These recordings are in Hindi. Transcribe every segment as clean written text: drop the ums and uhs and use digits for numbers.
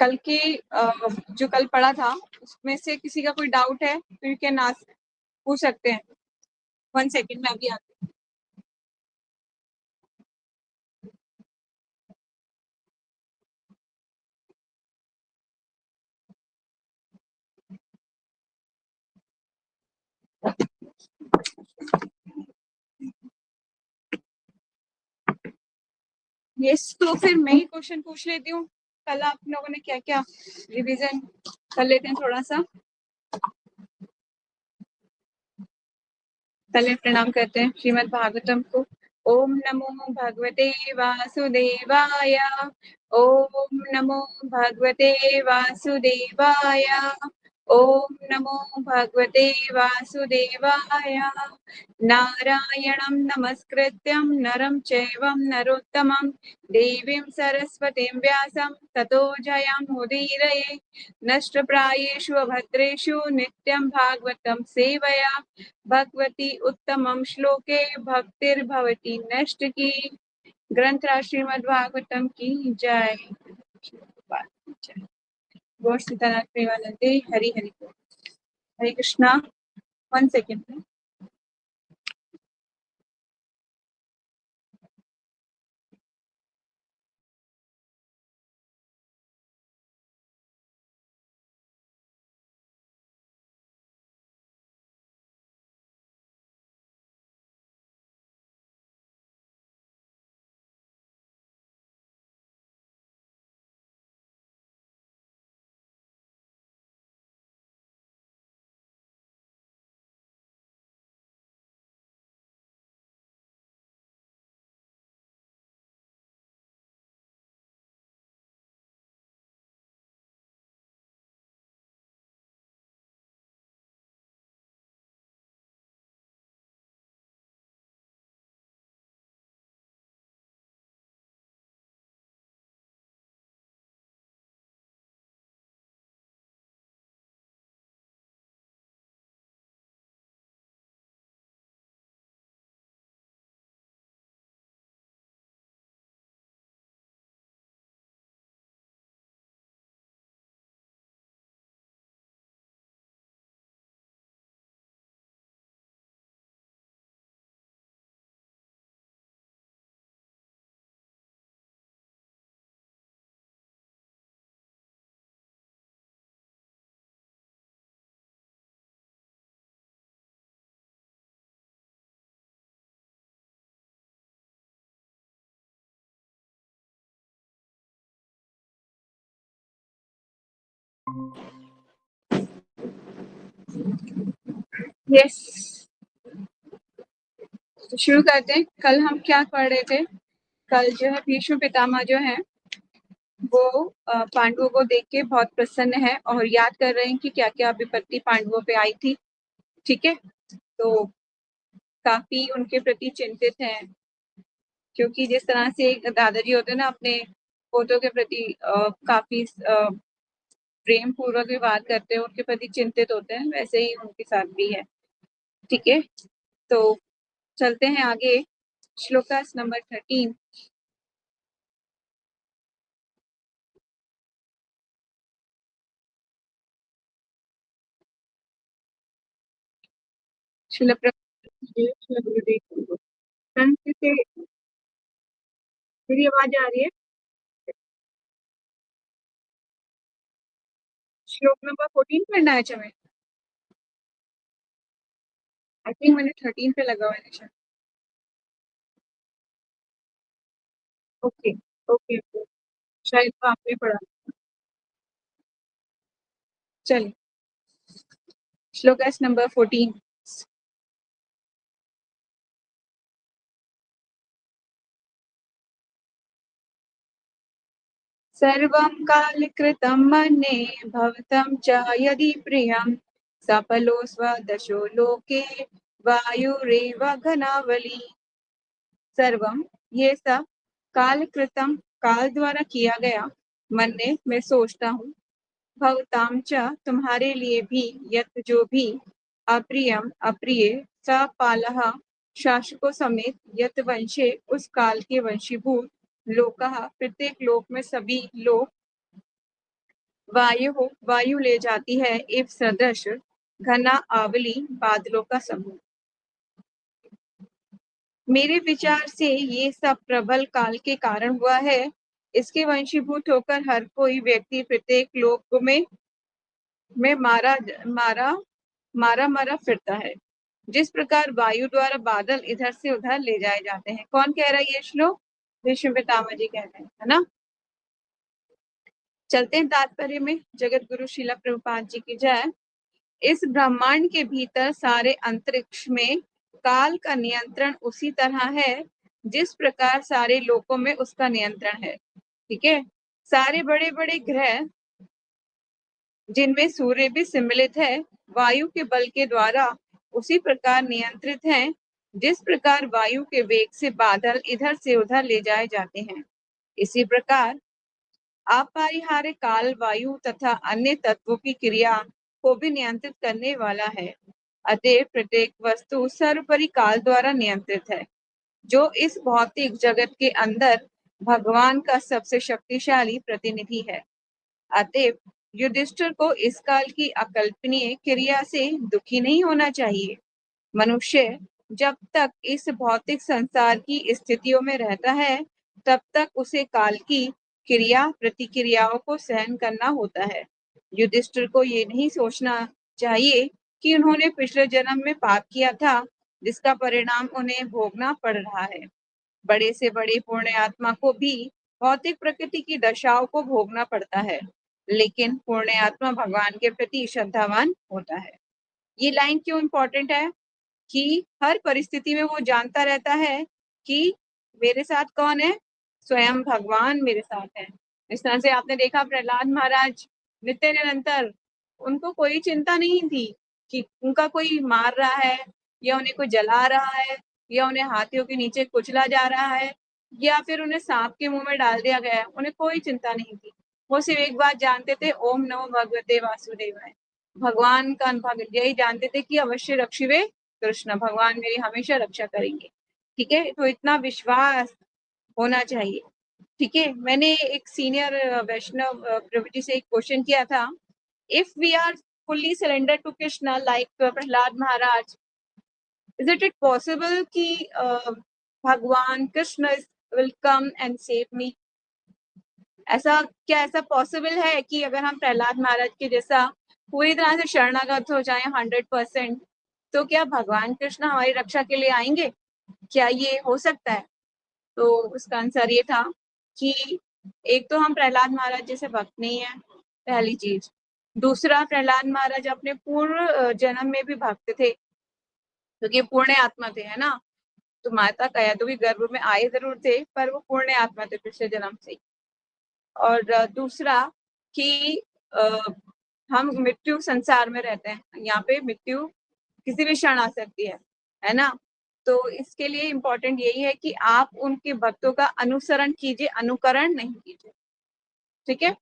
कल के जो कल पढ़ा था उसमें से किसी का कोई डाउट है तो यू कैन आस्क, पूछ सकते हैं। 1 सेकंड में अभी आती हूँ। यस, तो फिर मैं ही क्वेश्चन पूछ लेती हूँ। कल आप लोगों ने क्या क्या रिवीजन कर लेते हैं थोड़ा सा। पहले प्रणाम करते हैं श्रीमद् भागवतम को। ओम नमो भगवते वासुदेवाय। ओम नमो भगवते वासुदेवाय। ओम नमो भगवते वासुदेवाय। नारायणं नमस्कृत्यं नरं चैवं नरोत्तमं देवीं सरस्वतीं व्यासं ततो जयमुदीरये। नष्टप्रायेषु अभद्रेषु नित्यं भागवतं सेवया भगवती उत्तमं श्लोके भक्तिर्भवती नष्ट की। ग्रंथराज श्रीमद् भागवतम की जय। गौर सीतानाथ प्रेमानंदे हरि हरि बोल। हरे कृष्णा। 1 सेकंड। यस, तो शुरू करते हैं। कल हम क्या पढ़ रहे थे? कल जो है भीष्म पितामह जो है वो पांडवों को देख के बहुत प्रसन्न है और याद कर रहे हैं कि क्या क्या विपत्ति पांडवों पे आई थी। ठीक है, तो काफी उनके प्रति चिंतित हैं, क्योंकि जिस तरह से दादाजी होते हैं ना अपने पोतों के प्रति काफी प्रेम पूर्वक व्यवहार करते हैं, उनके प्रति चिंतित होते हैं, वैसे ही उनके साथ भी है। ठीक है, तो चलते हैं आगे। श्लोकास नंबर 13। श्रील से मेरी आवाज आ रही है? श्लोक नंबर 14 पढ़ना है हमें। आई थिंक मैंने 13 पे लगा हुआ है निशान। ओके ओके ओके, शायद तो आपने पढ़ा। चलिए, श्लोकास नंबर 14। सर्वं कालकृतं मन्ये भवतं च यदि प्रियं सफलो स्वदशो लोके वायुरेव घनावली। सर्वम, ये सब, कालकृतं, काल द्वारा किया गया, मन्ये, मैं सोचता हूँ, भवताम च, तुम्हारे लिए भी, यत जो भी, अप्रियम अप्रिय, स पालः, शासकों समेत, यत वंशे, उस काल के वंशीभूत, लोकः, प्रत्येक लोक में सभी लोग, वायु ले जाती है इव सदृश घना आवली बादलों का समूह। मेरे विचार से ये सब प्रबल काल के कारण हुआ है। इसके वंशीभूत होकर हर कोई व्यक्ति प्रत्येक लोक में मारा मारा मारा मारा फिरता है। जिस प्रकार वायु द्वारा बादल इधर से उधर ले जाए जाते हैं। कौन कह रहा है ये श्लोक? भीष्म पितामह जी कह रहे हैं, है ना। चलते हैं तात्पर्य में। जगत गुरु श्रील प्रभुपाद जी की जय। इस ब्रह्मांड के भीतर सारे अंतरिक्ष में काल का नियंत्रण उसी तरह है जिस प्रकार सारे लोकों में उसका नियंत्रण है। ठीक है। सारे बड़े बड़े ग्रह जिनमें सूर्य भी सम्मिलित है वायु के बल के द्वारा उसी प्रकार नियंत्रित हैं जिस प्रकार वायु के वेग से बादल इधर से उधर ले जाए जाते हैं। इसी प्रकार अपरिहार्य काल वायु तथा अन्य तत्वों की क्रिया को भी नियंत्रित करने वाला है। अतः प्रत्येक वस्तु सर्वोपरि काल द्वारा नियंत्रित है, जो इस भौतिक जगत के अंदर भगवान का सबसे शक्तिशाली प्रतिनिधि है। अतः युधिष्ठिर को इस काल की अकल्पनीय क्रिया से दुखी नहीं होना चाहिए। मनुष्य जब तक इस भौतिक संसार की स्थितियों में रहता है तब तक उसे काल की क्रिया प्रतिक्रियाओं को सहन करना होता है। युधिष्ठिर को ये नहीं सोचना चाहिए कि उन्होंने पिछले जन्म में पाप किया था जिसका परिणाम उन्हें भोगना पड़ रहा है। बड़े से बड़े पुण्य आत्मा को भी भौतिक प्रकृति की दशाओं को भोगना पड़ता है, लेकिन पुण्य आत्मा भगवान के प्रति श्रद्धावान होता है। ये लाइन क्यों इंपॉर्टेंट है कि हर परिस्थिति में वो जानता रहता है कि मेरे साथ कौन है? स्वयं भगवान मेरे साथ है। इस तरह से आपने देखा प्रहलाद महाराज नित्य निरंतर, उनको कोई चिंता नहीं थी कि उनका कोई मार रहा है या उन्हें कोई जला रहा है या उन्हें हाथियों के नीचे कुचला जा रहा है या फिर उन्हें सांप के मुंह में डाल दिया गया है। उन्हें कोई चिंता नहीं थी। वो सिर्फ एक बात जानते थे, ओम नमो भगवते वासुदेवाय। भगवान का अनुभव यही जानते थे कि अवश्य रक्षिवे कृष्ण, भगवान मेरी हमेशा रक्षा करेंगे। ठीक है, तो इतना विश्वास होना चाहिए। ठीक है। मैंने एक सीनियर वैष्णव प्रभु जी से एक क्वेश्चन किया था, if we are fully surrendered to Krishna like Prahlad Maharaj, is it possible कि भगवान Krishna will come and save me? ऐसा पॉसिबल है कि अगर हम प्रहलाद महाराज के जैसा पूरी तरह से शरणागत हो जाएं 100%, तो क्या भगवान कृष्ण हमारी रक्षा के लिए आएंगे? क्या ये हो सकता है? तो उसका आंसर ये था कि एक तो हम प्रहलाद महाराज जैसे भक्त नहीं है, पहली चीज। दूसरा, प्रहलाद महाराज अपने पूर्व जन्म में भी भक्त थे क्योंकि पूर्ण आत्मा थे, है ना। तो माता कयादु के गर्भ में आए जरूर थे पर वो पूर्ण आत्मा थे पिछले जन्म से। और दूसरा कि हम मृत्यु संसार में रहते हैं, यहाँ पे मृत्यु किसी भी क्षण आ सकती है ना। तो इसके लिए इम्पोर्टेंट यही है कि आप उनके भक्तों का अनुसरण कीजिए, अनुकरण नहीं कीजिए। ठीक है,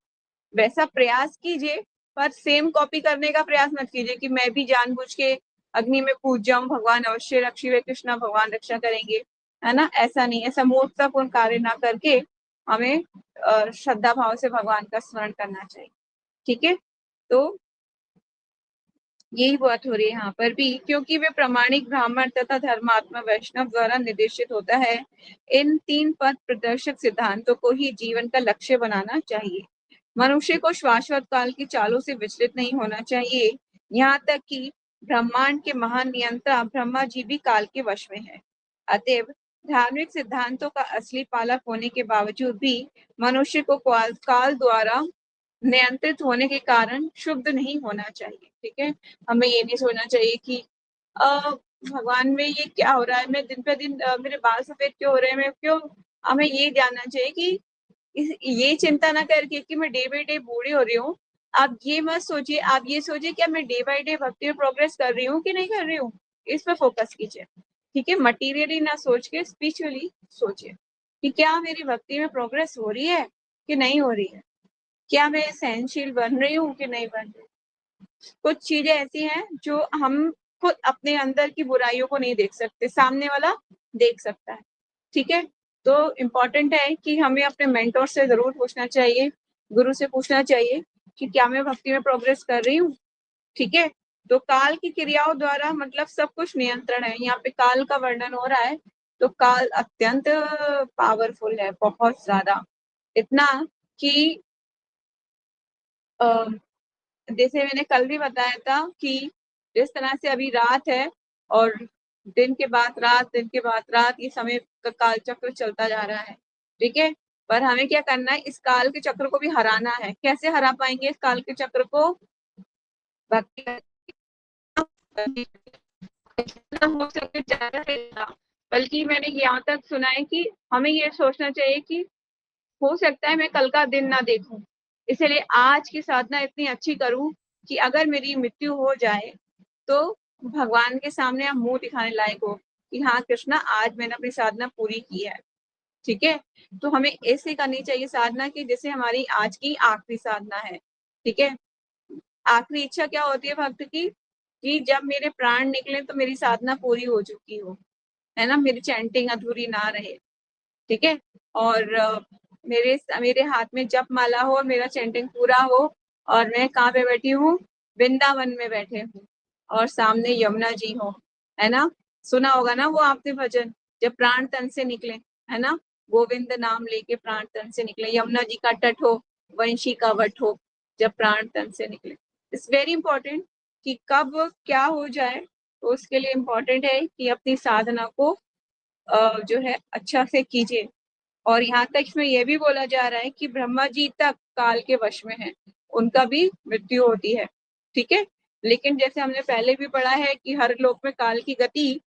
वैसा प्रयास कीजिए पर सेम कॉपी करने का प्रयास मत कीजिए कि मैं भी जानबूझ के अग्नि में कूद जाऊं, भगवान अवश्य रक्षिवे कृष्णा, भगवान रक्षा करेंगे, है ना। ऐसा नहीं, ऐसा मूर्खतापूर्ण कार्य ना करके हमें श्रद्धा भाव से भगवान का स्मरण करना चाहिए। ठीक है, तो यही बात हो रही है यहाँ पर भी, क्योंकि वे प्रामाणिक ब्राह्मण तथा धर्मात्मा वैष्णव द्वारा निर्देशित होता है। इन 3 पथ प्रदर्शक सिद्धांतों को ही जीवन का लक्ष्य बनाना चाहिए। मनुष्य को शाश्वत काल की चालों से विचलित नहीं होना चाहिए। यहाँ तक कि ब्रह्मांड के महान नियंता ब्रह्मा जी भी काल के वश में है। अतएव धार्मिक सिद्धांतों का असली पालक होने के बावजूद भी मनुष्य को काल द्वारा नियंत्रित होने के कारण क्षुब्ध नहीं होना चाहिए। ठीक है, हमें ये नहीं सोचना चाहिए कि भगवान में ये क्या हो रहा है, मैं दिन पे दिन मेरे बाल सफेद क्यों हो रहे हैं, मैं क्यों। हमें ये जानना चाहिए कि ये चिंता ना करके कि मैं डे बाई डे बूढ़ी हो रही हूँ, आप ये मत सोचिए। आप ये सोचिए क्या मैं डे बाई डे भक्ति में प्रोग्रेस कर रही हूँ कि नहीं कर रही हूँ, इस पर फोकस कीजिए। ठीक है, मटीरियली ना सोच के स्पिरिचुअली सोचिए कि क्या मेरी भक्ति में प्रोग्रेस हो रही है कि नहीं हो रही है, क्या मैं सहनशील बन रही हूँ कि नहीं बन रही। कुछ चीजें ऐसी हैं जो हम खुद अपने अंदर की बुराइयों को नहीं देख सकते, सामने वाला देख सकता है। ठीक है, तो इम्पोर्टेंट है कि हमें अपने मेंटोर से जरूर पूछना चाहिए, गुरु से पूछना चाहिए कि क्या मैं भक्ति में प्रोग्रेस कर रही हूँ। ठीक है, तो काल की क्रियाओं द्वारा मतलब सब कुछ नियंत्रण है। यहाँ पे काल का वर्णन हो रहा है, तो काल अत्यंत पावरफुल है, बहुत ज्यादा, इतना कि जैसे मैंने कल भी बताया था कि जिस तरह से अभी रात है और दिन के बाद रात, दिन के बाद रात, ये समय का काल चक्र चलता जा रहा है। ठीक है, पर हमें क्या करना है, इस काल के चक्र को भी हराना है। कैसे हरा पाएंगे इस काल के चक्र को? भक्ति, जितना हो सके ज्यादा से ज्यादा। बल्कि मैंने यहाँ तक सुना है कि हमें ये सोचना चाहिए कि हो सकता है मैं कल का दिन ना देखूं, इसलिए आज की साधना इतनी अच्छी करूं कि अगर मेरी मृत्यु हो जाए तो भगवान के सामने आप मुंह दिखाने लायक हो कि हाँ कृष्णा, आज मैंने अपनी साधना पूरी की है। ठीक है, तो हमें ऐसे करनी चाहिए साधना की जैसे हमारी आज की आखिरी साधना है। ठीक है, आखिरी इच्छा क्या होती है भक्त की, कि जब मेरे प्राण निकले तो मेरी साधना पूरी हो चुकी हो, है ना, मेरी चैंटिंग अधूरी ना रहे। ठीक है, और मेरे मेरे हाथ में जप माला हो और मेरा चैंटिंग पूरा हो, और मैं कहाँ पे बैठी हूँ, वृंदावन में बैठे हूँ, और सामने यमुना जी हो, है ना। सुना होगा ना वो आपने भजन, जब प्राण तन से निकले, है ना, गोविंद नाम लेके प्राण तन से निकले, यमुना जी का तट हो, वंशी का वट हो, जब प्राण तन से निकले। इट्स वेरी इंपॉर्टेंट कि कब क्या हो जाए, तो उसके लिए इम्पोर्टेंट है कि अपनी साधना को जो है अच्छा से कीजिए। और यहाँ तक इसमें यह भी बोला जा रहा है कि ब्रह्मा जी तक काल के वश में है, उनका भी मृत्यु होती है। ठीक है, लेकिन जैसे हमने पहले भी पढ़ा है कि हर लोक में काल की गति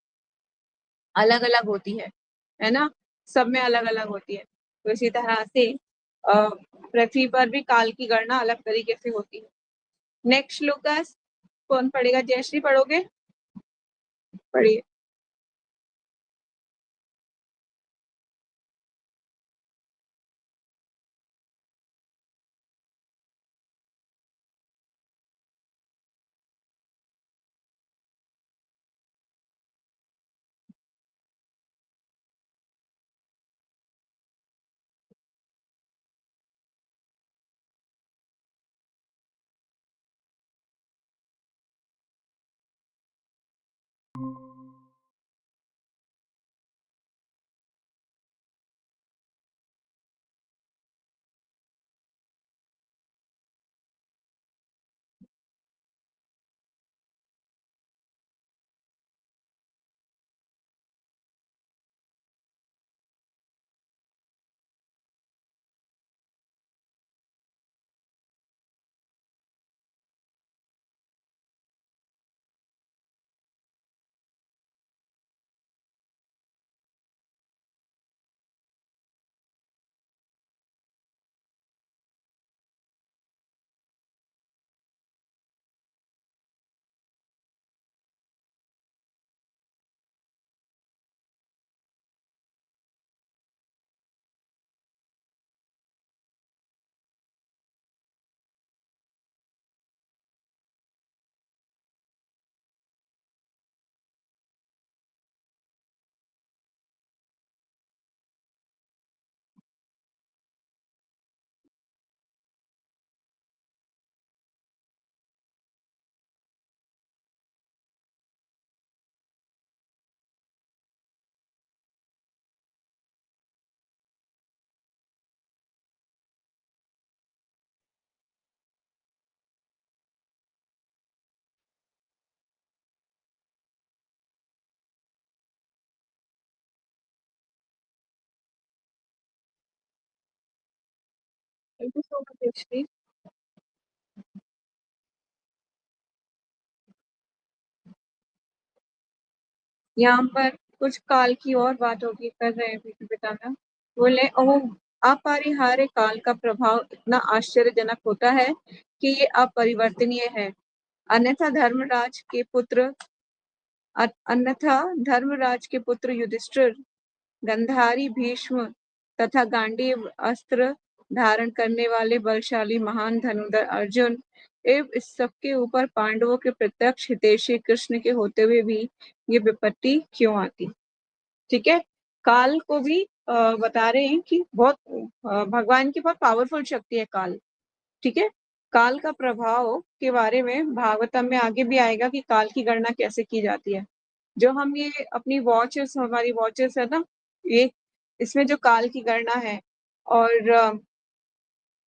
अलग अलग होती है ना, सब में अलग अलग होती है। तो इसी तरह से पृथ्वी पर भी काल की गणना अलग तरीके से होती है। नेक्स्ट श्लोक कौन पढ़ेगा? जयश्री पढ़ोगे? पढ़िए। Thank you so much Jayashree. यहाँ पर कुछ काल की और बात होगी कर रहे हैं पीछे पिताना। बोले, ओह, अपरिहार्य काल का प्रभाव इतना आश्चर्यजनक होता है कि ये अपरिवर्तनीय है। अन्यथा धर्मराज के पुत्र अन्यथा धर्मराज के पुत्र युधिष्ठिर, गंधारी भीष्म तथा गांडीव अस्त्र धारण करने वाले बलशाली महान धनुर्धर अर्जुन एवं इस सबके ऊपर पांडवों के प्रत्यक्ष हितैषी कृष्ण के होते हुए भी ये विपत्ति क्यों आती? ठीक है, काल को भी बता रहे हैं कि बहुत भगवान की बहुत पावरफुल शक्ति है काल। ठीक है, काल का प्रभाव के बारे में भागवतम में आगे भी आएगा कि काल की गणना कैसे की जाती है। जो हम ये अपनी वॉचेस, हमारी वॉचेस है ना, ये इसमें जो काल की गणना है, और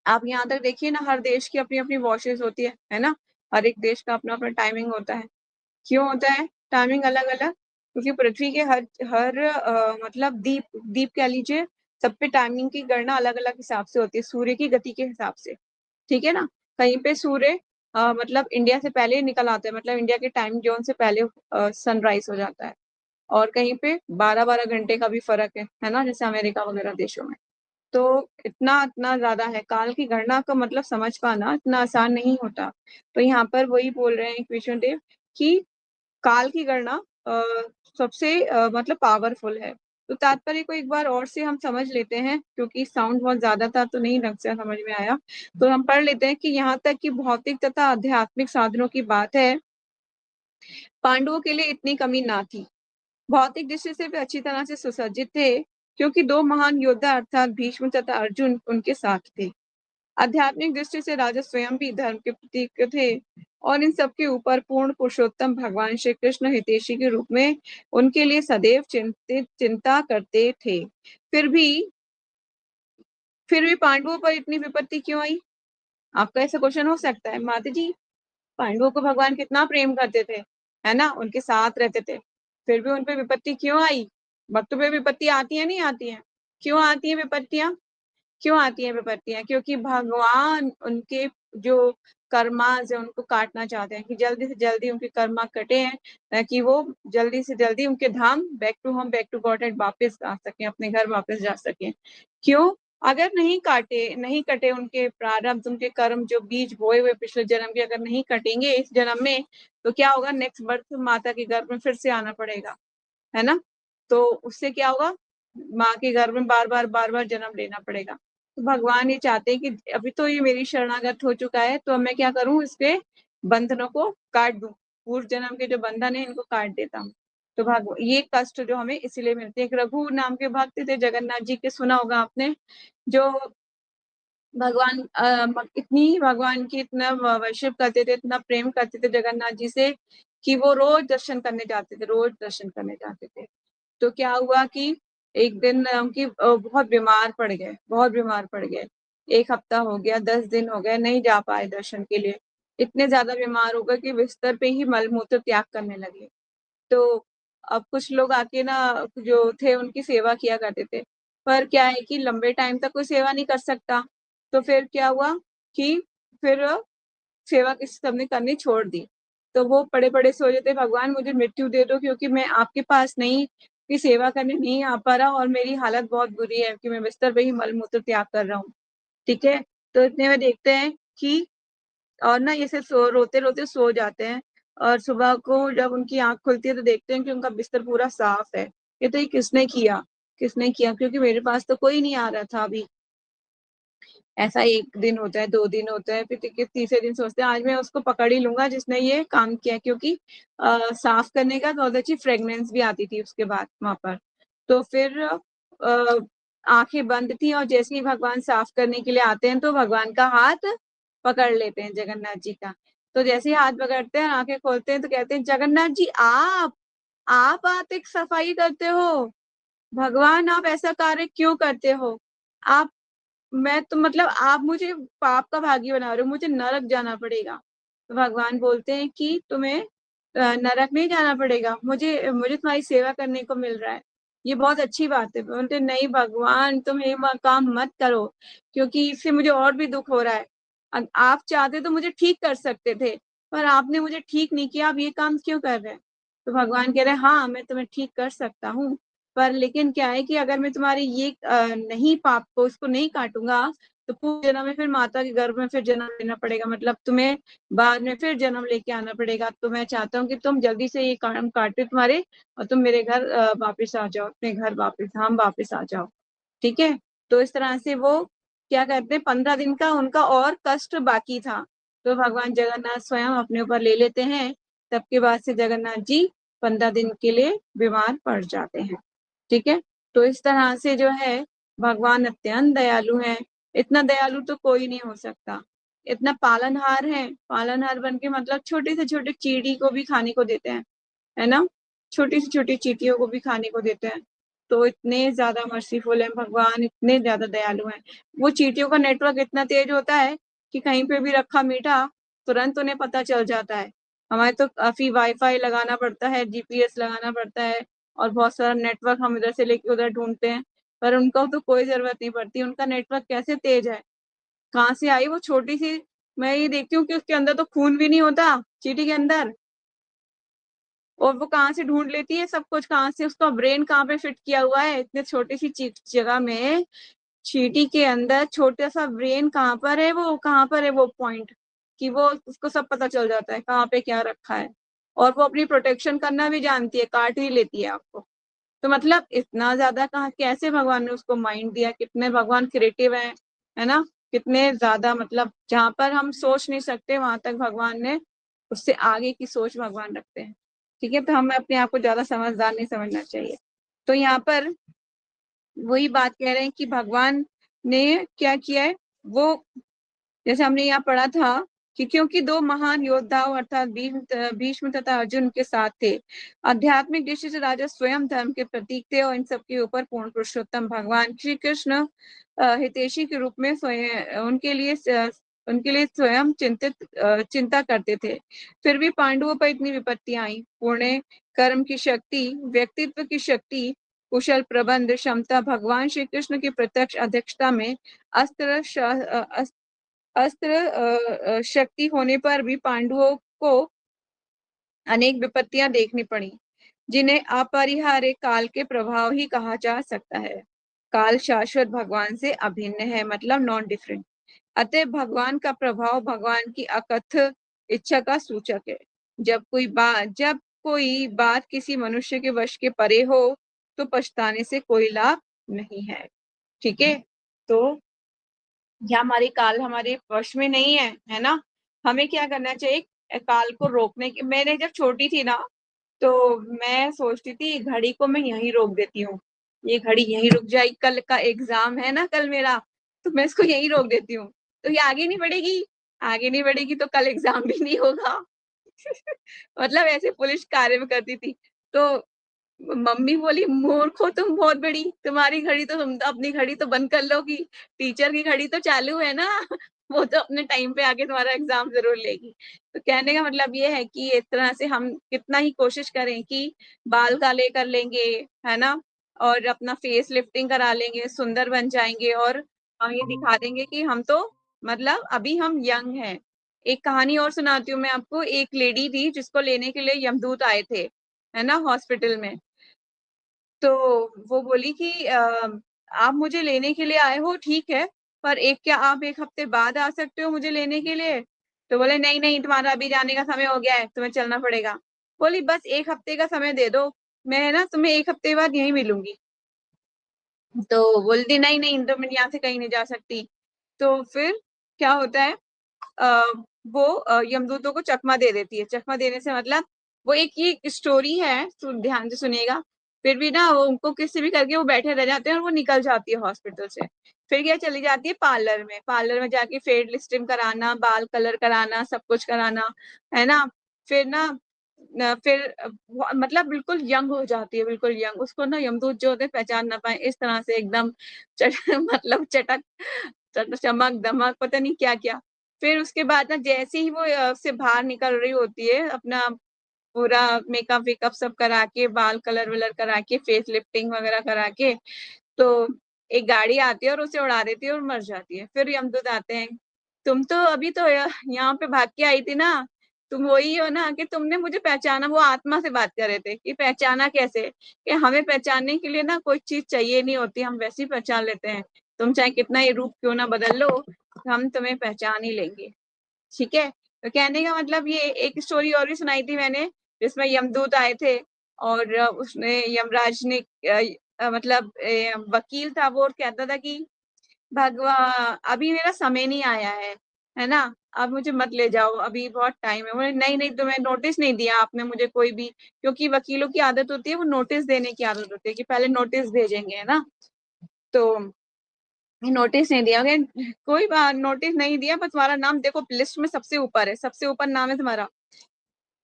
आप यहाँ तक देखिए ना, हर देश की अपनी अपनी वॉचेस होती है ना, हर एक देश का अपना अपना टाइमिंग होता है। क्यों होता है टाइमिंग अलग अलग? क्योंकि पृथ्वी के हर हर मतलब दीप दीप कह लीजिए, सब पे टाइमिंग की गणना अलग अलग हिसाब से होती है, सूर्य की गति के हिसाब से। ठीक है ना? कहीं पे सूर्य मतलब इंडिया से पहले निकल आता है, मतलब इंडिया के टाइम जोन से पहले सनराइज हो जाता है, और कहीं पे 12-12 घंटे का भी फर्क है ना, जैसे अमेरिका वगैरह देशों में। तो इतना इतना ज्यादा है, काल की गणना का मतलब समझ पाना इतना आसान नहीं होता। तो यहाँ पर वही बोल रहे हैं कृष्णदेव कि काल की गणना सबसे मतलब पावरफुल है। तो तात्पर्य को एक बार और से हम समझ लेते हैं, क्योंकि साउंड बहुत ज्यादा था तो नहीं ढंग से समझ में आया। तो हम पढ़ लेते हैं कि यहाँ तक कि भौतिक तथा आध्यात्मिक साधनों की बात है, पांडवों के लिए इतनी कमी ना थी। भौतिक दृष्टि से वे अच्छी तरह से सुसज्जित थे, क्योंकि दो महान योद्धा अर्थात भीष्म तथा अर्जुन उनके साथ थे। आध्यात्मिक दृष्टि से राजा स्वयं भी धर्म के प्रतीक थे, और इन सबके ऊपर पूर्ण पुरुषोत्तम भगवान श्री कृष्ण हितैषी के रूप में उनके लिए सदैव चिंता करते थे। फिर भी पांडवों पर इतनी विपत्ति क्यों आई? आपका ऐसा क्वेश्चन हो सकता है, माता जी पांडवों को भगवान कितना प्रेम करते थे, है ना, उनके साथ रहते थे, फिर भी उन पे विपत्ति क्यों आई? भक्तों पे विपत्ति आती है नहीं आती है? क्यों आती है विपत्तियां? क्यों आती हैं विपत्तियां? क्योंकि भगवान उनके जो कर्मास है उनको काटना चाहते हैं, कि जल्दी से जल्दी उनके कर्मा कटे हैं, ताकि वो जल्दी से जल्दी उनके धाम, back to home, back to God and वापस आ सके, अपने घर वापस जा सके। क्यों? अगर नहीं कटे उनके प्रारब्ध, उनके कर्म, जो बीज बोए हुए पिछले जन्म के, अगर नहीं कटेंगे इस जन्म में, तो क्या होगा? नेक्स्ट बर्थ माता के गर्भ में फिर से आना पड़ेगा, है ना? तो उससे क्या होगा? माँ के गर्भ में बार बार जन्म लेना पड़ेगा। तो भगवान ये चाहते हैं कि अभी तो ये मेरी शरणागत हो चुका है, तो मैं क्या करूं, इसके बंधनों को काट दूं, पूर्व जन्म के जो बंधन है इनको काट देता हूँ। तो ये कष्ट जो हमें इसीलिए मिलते हैं। एक रघु नाम के भक्त थे जगन्नाथ जी के, सुना होगा आपने, जो भगवान इतनी भगवान की इतना वर्शिप करते थे, इतना प्रेम करते थे जगन्नाथ जी से, कि वो रोज दर्शन करने जाते थे, रोज दर्शन करने जाते थे। तो क्या हुआ कि एक दिन उनकी बहुत बीमार पड़ गए, बहुत बीमार पड़ गए। 1 हफ्ता हो गया, 10 दिन हो गए, नहीं जा पाए दर्शन के लिए। इतने ज्यादा बीमार हो गए कि बिस्तर पे ही मलमूत्र त्याग करने लगे। तो अब कुछ लोग आके ना, जो थे उनकी सेवा किया करते थे, पर क्या है कि लंबे टाइम तक कोई सेवा नहीं कर सकता। तो फिर क्या हुआ कि फिर सेवा किसी सबने करनी छोड़ दी। तो वो पड़े पड़े सोच रहे थे, भगवान मुझे मृत्यु दे दो, क्योंकि मैं आपके पास नहीं की सेवा करने नहीं आ पा रहा, और मेरी हालत बहुत बुरी है कि मैं बिस्तर पे ही मलमूत्र त्याग कर रहा हूँ। ठीक है? तो इतने में देखते हैं कि, और ना ये से रोते रोते सो जाते हैं, और सुबह को जब उनकी आंख खुलती है तो देखते हैं कि उनका बिस्तर पूरा साफ है। ये तो ये किसने किया? किसने किया? क्योंकि मेरे पास तो कोई नहीं आ रहा था अभी। ऐसा 1 दिन होता है, 2 दिन होता है, फिर तीसरे दिन सोचते हैं आज मैं उसको पकड़ ही लूंगा जिसने ये काम किया, क्योंकि साफ करने का बहुत अच्छी फ्रेग्रेंस भी आती थी उसके बाद वहां पर। तो फिर आंखें बंद थी, और जैसे ही भगवान साफ करने के लिए आते हैं तो भगवान का हाथ पकड़ लेते हैं जगन्नाथ जी का। तो जैसे ही हाथ पकड़ते हैं, आंखें खोलते हैं, तो कहते हैं जगन्नाथ जी आप आते सफाई करते हो? भगवान आप ऐसा कार्य क्यों करते हो? आप मैं तो मतलब आप मुझे पाप का भागी बना रहे हो, मुझे नरक जाना पड़ेगा। तो भगवान बोलते हैं कि तुम्हें नरक नहीं जाना पड़ेगा, मुझे मुझे तुम्हारी सेवा करने को मिल रहा है, ये बहुत अच्छी बात है। बोलते नहीं भगवान, तुम ये काम मत करो, क्योंकि इससे मुझे और भी दुख हो रहा है। आप चाहते तो मुझे ठीक कर सकते थे, पर आपने मुझे ठीक नहीं किया, आप ये काम क्यों कर रहे हैं? तो भगवान कह रहे हैं हाँ मैं तुम्हें ठीक कर सकता हूँ, पर लेकिन क्या है कि अगर मैं तुम्हारे ये नहीं पाप को उसको नहीं काटूंगा, तो पूरे जन्म में फिर माता के गर्भ में फिर जन्म लेना पड़ेगा, मतलब तुम्हें बाद में फिर जन्म लेके आना पड़ेगा। तो मैं चाहता हूँ कि तुम जल्दी से ये काम काटे तुम्हारे, और तुम मेरे घर वापस आ जाओ, अपने घर वापस, हम वापस आ जाओ। ठीक है? तो इस तरह से वो क्या कहते हैं, 15 दिन का उनका और कष्ट बाकी था, तो भगवान जगन्नाथ स्वयं अपने ऊपर ले लेते हैं। तब के बाद से जगन्नाथ जी 15 दिन के लिए बीमार पड़ जाते हैं। ठीक है? तो इस तरह से जो है भगवान अत्यंत दयालु है, इतना दयालु तो कोई नहीं हो सकता। इतना पालनहार है, पालनहार बन के मतलब छोटे से छोटे चींटी को भी खाने को देते हैं, है ना, छोटी से छोटी चींटियों को भी खाने को देते हैं। तो इतने ज्यादा मर्सीफुल है भगवान, इतने ज्यादा दयालु हैं। वो चींटियों का नेटवर्क इतना तेज होता है कि कहीं पे भी रखा मीठा तुरंत उन्हें पता चल जाता है। हमारे तो काफी वाईफाई लगाना पड़ता है, जीपीएस लगाना पड़ता है, और बहुत सारा नेटवर्क हम इधर से लेके उधर ढूंढते हैं, पर उनका तो कोई जरूरत नहीं पड़ती। उनका नेटवर्क कैसे तेज है, कहाँ से आई वो छोटी सी। मैं ये देखती हूँ कि उसके अंदर तो खून भी नहीं होता चींटी के अंदर, और वो कहाँ से ढूंढ लेती है सब कुछ, कहाँ से उसका ब्रेन कहाँ पे फिट किया हुआ है इतने छोटी सी जगह में। चींटी के अंदर छोटा सा ब्रेन कहाँ पर है, वो कहाँ पर है वो पॉइंट, कि वो उसको सब पता चल जाता है कहाँ पे क्या रखा है। और वो अपनी प्रोटेक्शन करना भी जानती है, काट ही लेती है आपको। तो मतलब इतना ज्यादा कहाँ कैसे भगवान ने उसको माइंड दिया, कितने भगवान क्रिएटिव है ना, कितने ज्यादा, मतलब जहां पर हम सोच नहीं सकते वहां तक भगवान ने उससे आगे की सोच भगवान रखते हैं। ठीक है, तो हमें अपने आप को ज्यादा समझदार नहीं समझना चाहिए। तो यहाँ पर वही बात कह रहे हैं कि भगवान ने क्या किया है, वो जैसे हमने यहाँ पढ़ा था कि क्योंकि दो महान योद्धाओं अर्थात भीष्म तथा अर्जुन के साथ थे, आध्यात्मिक दृष्टि से राजा स्वयं धर्म के प्रतीक थे, और इन सबके ऊपर पूर्ण पुरुषोत्तम भगवान श्री कृष्ण हितैषी के रूप में स्वयं उनके लिए स्वयं चिंता करते थे। फिर भी पांडवों पर इतनी विपत्तियां आई। पुण्य कर्म की शक्ति, व्यक्तित्व की शक्ति, कुशल प्रबंध क्षमता, भगवान श्री कृष्ण की प्रत्यक्ष अध्यक्षता में अस्त्र शक्ति होने पर भी पांडवों को अनेक विपत्तियां देखनी पड़ी, जिन्हें अपरिहार्य काल के प्रभाव ही कहा जा सकता है। काल शाश्वत भगवान से अभिन्न है, मतलब नॉन डिफरेंट। अतः भगवान का प्रभाव भगवान की अकथ इच्छा का सूचक है। जब कोई बात किसी मनुष्य के वश के परे हो तो पछताने से कोई लाभ नहीं है। ठीक है, तो या हमारी काल हमारे वश में नहीं है ना। हमें क्या करना चाहिए, काल को रोकने की। मैंने जब छोटी थी ना, तो मैं सोचती थी घड़ी को मैं यहीं रोक देती हूँ, ये घड़ी यहीं रुक जाएगी, कल का एग्जाम है ना कल मेरा, तो मैं इसको यहीं रोक देती हूँ, तो ये आगे नहीं बढ़ेगी, आगे नहीं बढ़ेगी तो कल एग्जाम भी नहीं होगा। मतलब ऐसे पुलिस कार्य में करती थी। तो मम्मी बोली मूर्ख हो तुम बहुत बड़ी, तुम्हारी घड़ी तो, तुम तो अपनी घड़ी तो बंद कर लोगी, टीचर की घड़ी तो चालू है ना। वो तो अपने टाइम पे आके तुम्हारा एग्जाम जरूर लेगी। तो कहने का मतलब ये है कि इस तरह से हम कितना ही कोशिश करें कि बाल काले कर लेंगे, है ना, और अपना फेस लिफ्टिंग करा लेंगे, सुंदर बन जाएंगे, और हम ये दिखा देंगे कि हम तो मतलब अभी हम यंग हैं। एक कहानी और सुनाती हूँ मैं आपको। एक लेडी थी जिसको लेने के लिए यमदूत आए थे, है ना, हॉस्पिटल में। तो वो बोली कि आप मुझे लेने के लिए आए हो ठीक है, पर क्या आप 1 हफ्ते बाद आ सकते हो मुझे लेने के लिए। तो बोले नहीं नहीं, तुम्हारा अभी जाने का समय हो गया है, तुम्हें चलना पड़ेगा। बोली बस 1 हफ्ते का समय दे दो, मैं ना तुम्हें 1 हफ्ते बाद यहीं मिलूंगी। तो बोलती नहीं नहीं, तो मैं यहाँ से कहीं नहीं जा सकती। तो फिर क्या होता है, आ, वो यमदूतों को चकमा दे देती है। चकमा देने से मतलब वो एक ये स्टोरी है, ध्यान से सुनिएगा। फिर भी ना वो उनको किसी भी करके वो बैठे रह जाते हैं, और वो निकल जाती है हॉस्पिटल से। फिर क्या चली जाती है पार्लर में, पार्लर में जाके फेड लिफ्टिंग कराना, बाल कलर कराना, सब कुछ कराना, है ना। फिर ना फिर मतलब बिल्कुल यंग हो जाती है, बिल्कुल यंग। उसको ना यमदूत जो होते हैं पहचान ना पाए, इस तरह से एकदम मतलब चमक दमक पता नहीं क्या क्या। फिर उसके बाद ना जैसे ही वो से बाहर निकल रही होती है, अपना पूरा मेकअप वेकअप सब करा के, बाल कलर वलर करा के, फेस लिफ्टिंग वगैरह करा के, तो एक गाड़ी आती है और उसे उड़ा देती है और मर जाती है। फिर यमदूत आते हैं, तुम तो अभी तो यहाँ पे भाग के आई थी ना, तुम वही हो ना, कि तुमने मुझे पहचाना। वो आत्मा से बात कर रहे थे कि पहचाना कैसे, कि हमें पहचानने के लिए ना कोई चीज चाहिए नहीं होती, हम वैसे ही पहचान लेते हैं। तुम चाहे कितना ही रूप क्यों ना बदल लो, हम तुम्हें पहचान ही लेंगे। ठीक है, तो कहने का मतलब ये। एक स्टोरी और भी सुनाई थी मैंने, जिसमें यमदूत आए थे, और उसने यमराज ने मतलब वकील था वो, और कहता था कि भगवान अभी मेरा समय नहीं आया है ना, अब मुझे मत ले जाओ, अभी बहुत टाइम है। बोले नहीं नहीं, तुम्हें नोटिस नहीं दिया आपने मुझे कोई भी, क्योंकि वकीलों की आदत होती है, वो नोटिस देने की आदत होती है कि पहले नोटिस भेजेंगे, है ना। तो नोटिस नहीं दिया, कोई बात नोटिस नहीं दिया, पर तुम्हारा नाम देखो लिस्ट में सबसे ऊपर है, सबसे ऊपर नाम है तुम्हारा।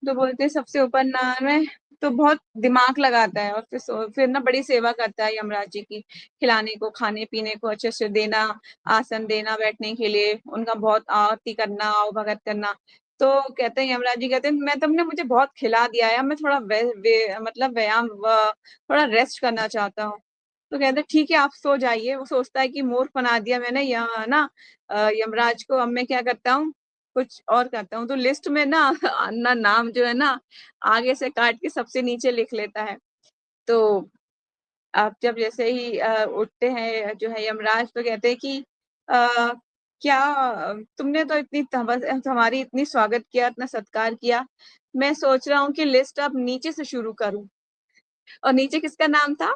तो बोलते हैं सबसे ऊपर नाम है, तो बहुत दिमाग लगाता है, और फिर ना बड़ी सेवा करता है यमराज जी की, खिलाने को, खाने पीने को अच्छे से देना, आसन देना बैठने के लिए, उनका बहुत आरती करना, आओ भगत करना। तो कहते हैं यमराज जी, कहते हैं मैं, तुमने मुझे बहुत खिला दिया है, मैं थोड़ा मतलब व्यायाम थोड़ा रेस्ट करना चाहता हूँ। तो कहते हैं ठीक है आप सो जाइए। वो सोचता है कि मूर्ख बना दिया मैंने यहाँ ना यमराज को, अब मैं क्या करता हूँ, कुछ और करता हूँ। तो लिस्ट में ना ना नाम जो है ना आगे से काट के सबसे नीचे लिख लेता है। तो आप जब जैसे ही उठते हैं जो है यमराज, तो कहते हैं कि क्या तुमने तो इतनी हमारी इतनी स्वागत किया, इतना सत्कार किया, मैं सोच रहा हूँ कि लिस्ट अब नीचे से शुरू करूं। और नीचे किसका नाम था?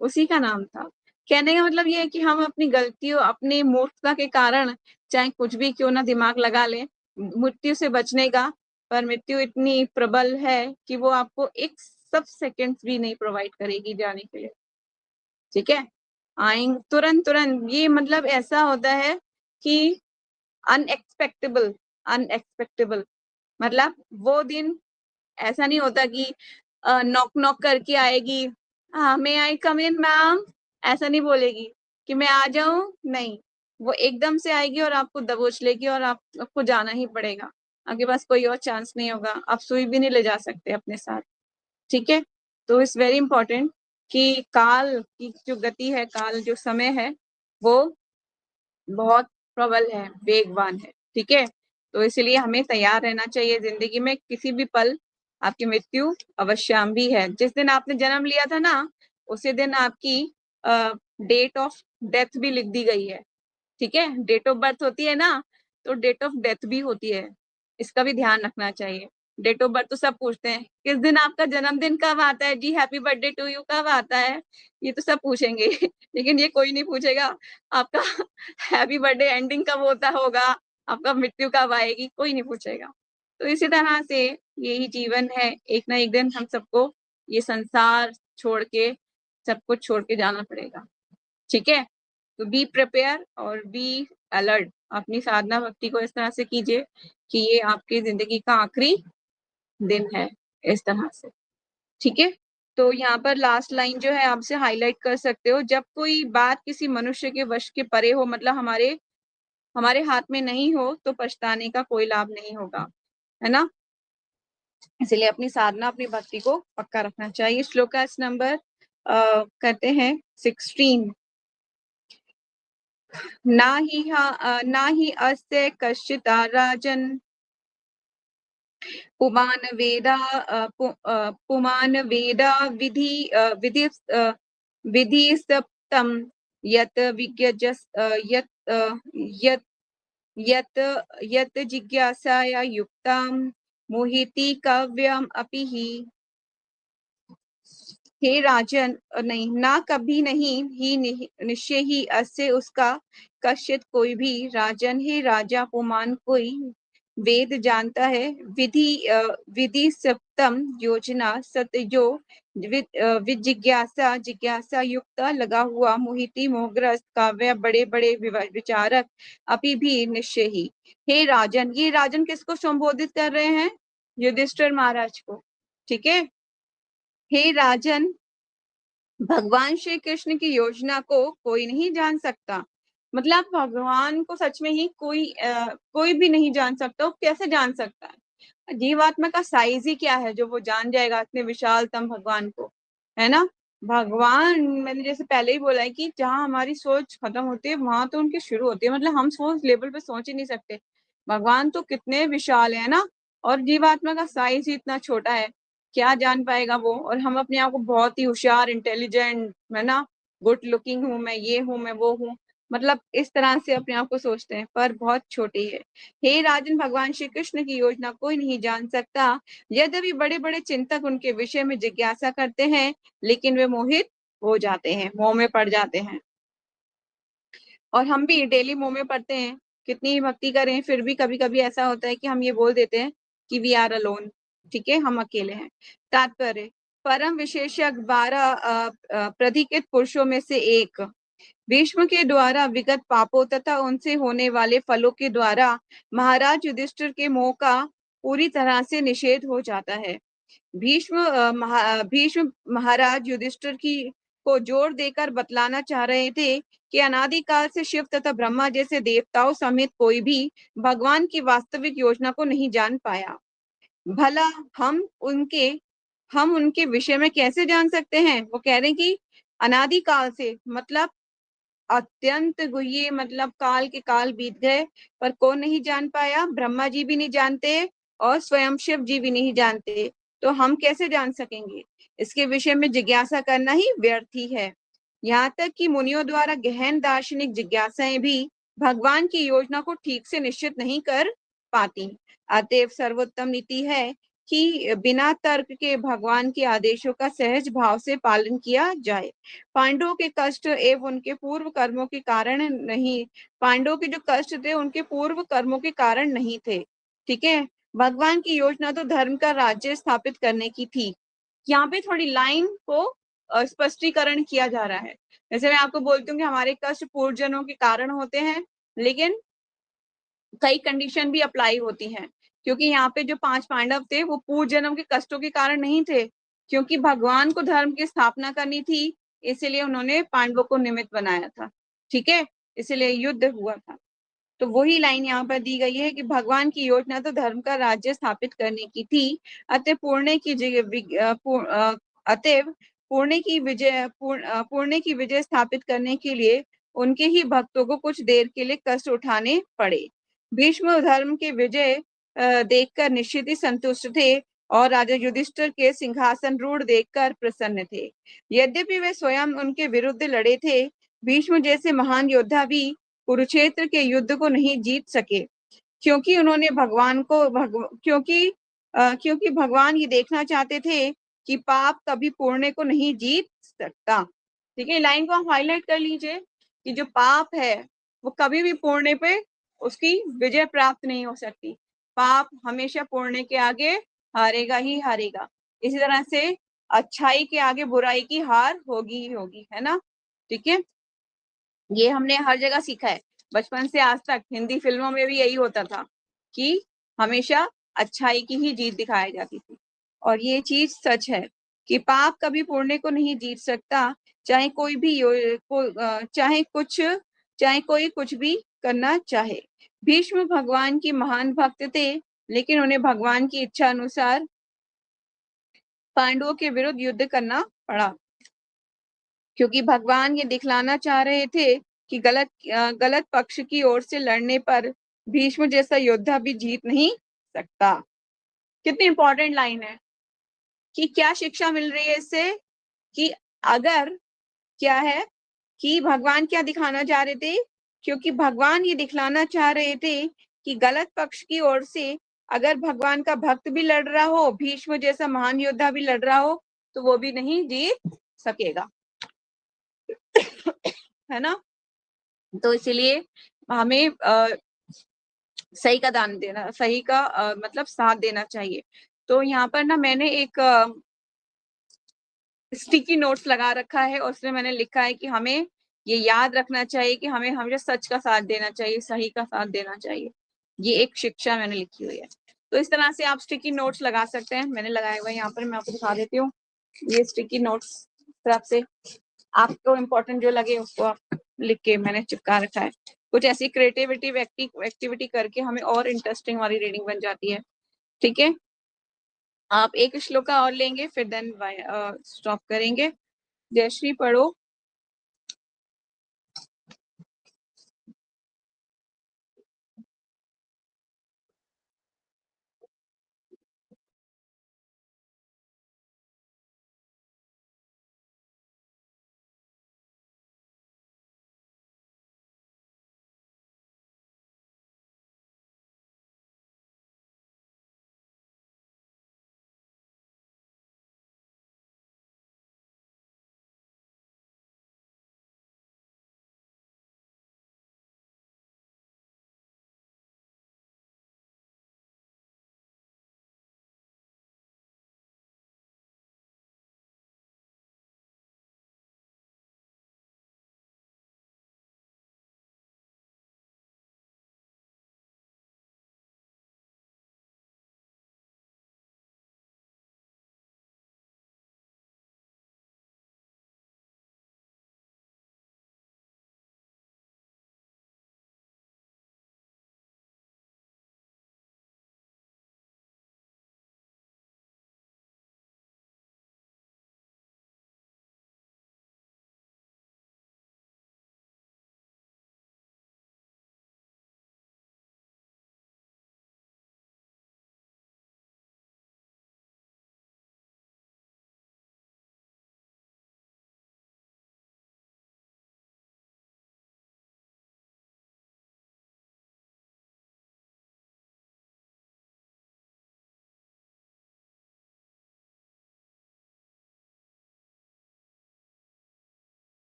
उसी का नाम था। कहने का मतलब ये है कि हम अपनी गलतियों, अपनी मूर्खता के कारण चाहे कुछ भी क्यों ना दिमाग लगा लें मृत्यु से बचने का, पर मृत्यु इतनी प्रबल है कि वो आपको एक सब सेकंड भी नहीं प्रोवाइड करेगी जाने के लिए। ठीक है, आएंगे तुरंत तुरंत, ये मतलब ऐसा होता है कि अनएक्सपेक्टेबल, अनएक्सपेक्टेबल, मतलब वो दिन ऐसा नहीं होता कि नॉक नॉक करके आएगी, हाँ मे आई कम इन मैम, ऐसा नहीं बोलेगी कि मैं आ जाऊं, नहीं, वो एकदम से आएगी और आपको दबोच लेगी और आपको जाना ही पड़ेगा, आपके पास कोई और चांस नहीं होगा, आप सुई भी नहीं ले जा सकते अपने साथ। ठीक है, तो इट्स वेरी इंपॉर्टेंट कि काल की जो गति है, काल जो समय है, वो बहुत प्रबल है, वेगवान है। ठीक है, तो इसलिए हमें तैयार रहना चाहिए, जिंदगी में किसी भी पल आपकी मृत्यु अवश्यम भी है। जिस दिन आपने जन्म लिया था ना, उसी दिन आपकी डेट ऑफ डेथ भी लिख दी गई है। ठीक है, डेट ऑफ बर्थ होती है ना, तो डेट ऑफ डेथ भी होती है, इसका भी ध्यान रखना चाहिए। डेट ऑफ बर्थ तो सब पूछते हैं, किस दिन आपका जन्मदिन कब आता है जी, हैप्पी बर्थडे टू यू कब आता है, ये तो सब पूछेंगे लेकिन ये कोई नहीं पूछेगा आपका हैप्पी बर्थडे एंडिंग कब होता होगा, आपका मृत्यु कब आएगी, कोई नहीं पूछेगा। तो इसी तरह से यही जीवन है, एक ना एक दिन हम सबको ये संसार छोड़ के, सब कुछ छोड़ के जाना पड़ेगा। ठीक है, तो बी प्रिपेयर और बी अलर्ट, अपनी साधना भक्ति को इस तरह से कीजिए कि ये आपकी जिंदगी का आखिरी दिन है, इस तरह से। ठीक है, तो यहाँ पर लास्ट लाइन जो है आपसे हाईलाइट कर सकते हो, जब कोई बात किसी मनुष्य के वश के परे हो, मतलब हमारे हमारे हाथ में नहीं हो, तो पछताने का कोई लाभ नहीं होगा, है ना। इसलिए अपनी साधना, अपनी भक्ति को पक्का रखना चाहिए। श्लोकास नंबर करते हैं 16। ना ही अस्य कश्चिता राजन पुमान वेदा विधि सप्तम यत विज्ञजस यत यत यत जिज्ञासाया युक्ताम मोहिति काव्यम अपि ही। हे राजन, नहीं, ना कभी नहीं ही निश्चय ही अस्य उसका कश्चित कोई भी राजन, हे राजा, पुमान कोई वेद जानता है, विधि सप्तम योजना सतयो जिज्ञासा जिज्ञासा युक्त लगा हुआ मोहिती मोहग्रस्त काव्य बड़े बड़े विचारक अभी भी निश्चय ही। हे राजन, ये राजन किसको संबोधित कर रहे हैं? युधिष्ठिर महाराज को। ठीक है, हे राजन, भगवान श्री कृष्ण की योजना को कोई नहीं जान सकता, मतलब भगवान को सच में ही कोई भी नहीं जान सकता। वो कैसे जान सकता है? जीवात्मा का साइज ही क्या है जो वो जान जाएगा इतने विशालतम भगवान को, है ना। भगवान, मैंने जैसे पहले ही बोला है कि जहाँ हमारी सोच खत्म होती है वहां तो उनकी शुरू होती है, मतलब हम सोच लेवल पे सोच ही नहीं सकते, भगवान तो कितने विशाल है ना। और जीवात्मा का साइज ही इतना छोटा है, क्या जान पाएगा वो। और हम अपने आप को बहुत ही होशियार, इंटेलिजेंट, है ना, गुड लुकिंग हूँ मैं, ये हूँ मैं, वो हूँ, मतलब इस तरह से अपने आप को सोचते हैं, पर बहुत छोटी है। हे राजन, भगवान श्री कृष्ण की योजना कोई नहीं जान सकता, यद्यपि बड़े बड़े चिंतक उनके विषय में जिज्ञासा करते हैं, लेकिन वे मोहित हो जाते हैं, मोह में पड़ जाते हैं। और हम भी डेली मोह में पड़ते हैं, कितनी ही भक्ति करें फिर भी कभी कभी ऐसा होता है कि हम ये बोल देते हैं कि वी आर अलोन, ठीक है, हम अकेले हैं। तात्पर्य, परम विशेषज्ञ 12 प्रधिकृत पुरुषों में से एक, भीष्म के द्वारा विगत पापों तथा उनसे होने वाले फलों के द्वारा महाराज युधिष्ठिर के मोह का पूरी तरह से निषेध हो जाता है। भीष्म महाराज युधिष्ठिर की को जोर देकर बतलाना चाह रहे थे कि अनादिकाल से शिव तथा ब्रह्मा जैसे देवताओं समेत कोई भी भगवान की वास्तविक योजना को नहीं जान पाया। भला हम उनके हम उनके विषय में कैसे जान सकते हैं? वो कह रहे हैं कि अनादिकाल से मतलब अत्यंत गुह्य, मतलब काल के काल बीत गए पर कौन नहीं जान पाया? ब्रह्मा जी भी नहीं जानते और स्वयं शिव जी भी नहीं जानते, तो हम कैसे जान सकेंगे? इसके विषय में जिज्ञासा करना ही व्यर्थ ही है। यहाँ तक कि मुनियों द्वारा गहन दार्शनिक जिज्ञासाएं भी भगवान की योजना को ठीक से निश्चित नहीं कर पाती। अतएव सर्वोत्तम नीति है कि बिना तर्क के भगवान के आदेशों का सहज भाव से पालन किया जाए। पांडवों के कष्ट एवं उनके पूर्व कर्मों के कारण नहीं, पांडवों के जो कष्ट थे उनके पूर्व कर्मों के कारण नहीं थे। ठीक है, भगवान की योजना तो धर्म का राज्य स्थापित करने की थी। यहाँ पे थोड़ी लाइन को स्पष्टीकरण किया जा रहा है। जैसे मैं आपको बोलती हूँ कि हमारे कष्ट पूर्वजन्मों के कारण होते हैं, लेकिन कई कंडीशन भी अप्लाई होती हैं, क्योंकि यहाँ पे जो 5 पांडव थे वो पूर्व जन्म के कष्टों के कारण नहीं थे, क्योंकि भगवान को धर्म की स्थापना करनी थी, इसलिए उन्होंने पांडवों को निमित्त बनाया था। ठीक है, इसलिए युद्ध हुआ था। तो वही लाइन यहाँ पर दी गई है कि भगवान की योजना तो धर्म का राज्य स्थापित करने की थी, अतः अतएव पुण्य की विजय स्थापित करने के लिए उनके ही भक्तों को कुछ देर के लिए कष्ट उठाने पड़े। भीष्म धर्म के विजय देखकर निश्चित ही संतुष्ट थे और राजा युधिष्ठिर के सिंहासन रूढ़ देखकर प्रसन्न थे। यद्यपि वे स्वयं उनके विरुद्ध लड़े थे, भीष्म जैसे महान योद्धा भी कुरुक्षेत्र के युद्ध को नहीं जीत सके, क्योंकि उन्होंने क्योंकि भगवान ये देखना चाहते थे कि पाप कभी पुण्य को नहीं जीत सकता। ठीक है, लाइन को आप हाईलाइट कर लीजिए कि जो पाप है वो कभी भी पुण्य पे उसकी विजय प्राप्त नहीं हो सकती। पाप हमेशा पुण्य के आगे हारेगा ही हारेगा। इसी तरह से अच्छाई के आगे बुराई की हार होगी ही होगी, है ना। ठीक है, ये हमने हर जगह सीखा है, बचपन से आज तक हिंदी फिल्मों में भी यही होता था कि हमेशा अच्छाई की ही जीत दिखाई जाती थी। और ये चीज सच है कि पाप कभी पुण्य को नहीं जीत सकता, चाहे कोई भी चाहे कोई कुछ भी करना चाहे। भीष्म भगवान की महान भक्त थे, लेकिन उन्हें भगवान की इच्छा अनुसार पांडवों के विरुद्ध युद्ध करना पड़ा, क्योंकि भगवान ये दिखलाना चाह रहे थे कि गलत पक्ष की ओर से लड़ने पर भीष्म जैसा योद्धा भी जीत नहीं सकता। कितनी इंपॉर्टेंट लाइन है कि क्या शिक्षा मिल रही है इससे कि अगर क्या है कि भगवान क्या दिखाना चाह रहे थे, क्योंकि भगवान ये दिखलाना चाह रहे थे कि गलत पक्ष की ओर से अगर भगवान का भक्त भी लड़ रहा हो, भीष्म जैसा महान योद्धा भी लड़ रहा हो, तो वो भी नहीं जीत सकेगा, है ना। तो इसलिए हमें सही का दान देना, सही का मतलब साथ देना चाहिए। तो यहाँ पर ना मैंने एक स्टिकी नोट्स लगा रखा है और उसमें मैंने लिखा है कि हमें ये याद रखना चाहिए कि हमें हमेशा सच का साथ देना चाहिए, सही का साथ देना चाहिए। ये एक शिक्षा मैंने लिखी हुई है। तो इस तरह से आप स्टिकी नोट्स लगा सकते हैं, मैंने लगाया हुआ है यहाँ पर, मैं आपको दिखा देती हूँ। ये स्टिकी नोट्स तरफ से आपको इम्पोर्टेंट जो लगे उसको आप लिख के मैंने चिपका रखा है। कुछ ऐसी क्रिएटिविटी एक्टिविटी करके हमें और इंटरेस्टिंग वाली रीडिंग बन जाती है। ठीक है, आप एक श्लोका और लेंगे फिर देन स्टॉप करेंगे। जयश्री पढ़ो।